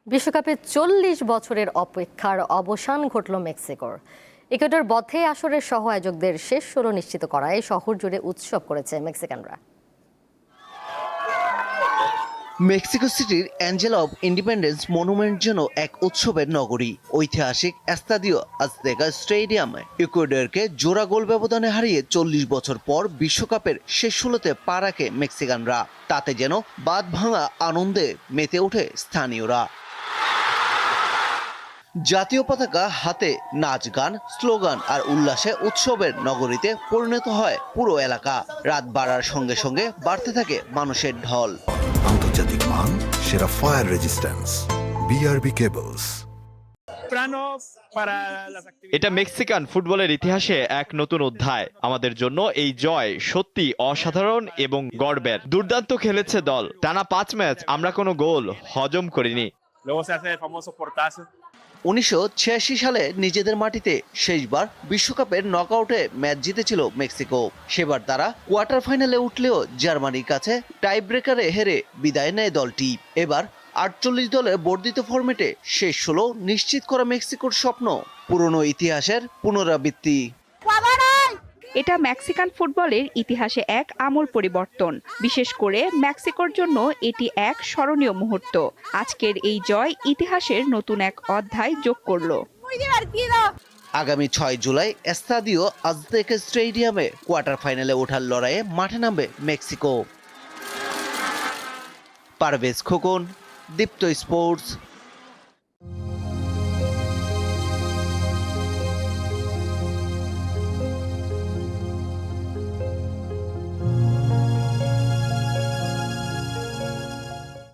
বিশ্বকাপে ৪০ বছরের অপেক্ষার অবসান ঘটল মেক্সিকোর। ইকুয়েডর বধে আসরের সহ আয়োজকদের শেষ ১৬ নিশ্চিত করায় শহর জুড়ে উৎসব করেছে মেক্সিকানরা। মেক্সিকো সিটির অ্যাঞ্জেল অব ইন্ডিপেন্ডেন্স মনুমেন্ট যেন এক উৎসবের নগরী। ঐতিহাসিক এস্তাদিও আজতেকা স্টেডিয়ামে ইকুয়েডরকে জোড়া গোল ব্যবধানে হারিয়ে ৪০ বছর পর বিশ্বকাপের শেষ ১৬তে পা রাখে মেক্সিকানরা। তাতে যেন বাঁধ ভাঙা আনন্দে মেতে ওঠে স্থানীয়রা। জাতীয় পতাকা হাতে নাচ গান, স্লোগান আর উল্লাসে উৎসবের নগরীতে পরিণত হয় পুরো এলাকা। রাত বাড়ার সঙ্গে সঙ্গে বাড়তে থাকে মানুষের ঢল। আন্তর্জাতিক মান, সেরা ফায়ার রেজিস্ট্যান্স, বিআরবি কেবলস। এটা মেক্সিকান ফুটবলের ইতিহাসে এক নতুন অধ্যায়। আমাদের জন্য এই জয় সত্যি অসাধারণ এবং গর্বের। দুর্দান্ত খেলেছে দল। টানা ৫ ম্যাচ আমরা কোনো গোল হজম করিনি। ১৯৮৬ সালে নিজেদের মাটিতে শেষবার বিশ্বকাপের নকআউটে ম্যাচ জিতেছিল মেক্সিকো। সেবার তারা কোয়ার্টার ফাইনালে উঠলেও জার্মানির কাছে টাই ব্রেকারে হেরে বিদায় নেয় দলটি। এবার ৪৮ দলের বর্ধিত ফরম্যাটে শেষ ১৬ নিশ্চিত করা মেক্সিকোর স্বপ্ন পুরনো ইতিহাসের পুনরাবৃত্তি। এটা মেক্সিকান ফুটবলের ইতিহাসে এক আমূল পরিবর্তন। বিশেষ করে মেক্সিকোর জন্য এটি এক স্মরণীয় মুহূর্ত। আজকের এই জয় ইতিহাসের নতুন এক অধ্যায় যোগ করলো। আগামী ৬ জুলাই এস্তাদিও আজতেকা স্টেডিয়ামে কোয়ার্টার ফাইনালে ওঠার লড়াইয়ে মাঠে নামবে মেক্সিকো। পারভেজ খোকন, দীপ্ত স্পোর্টস।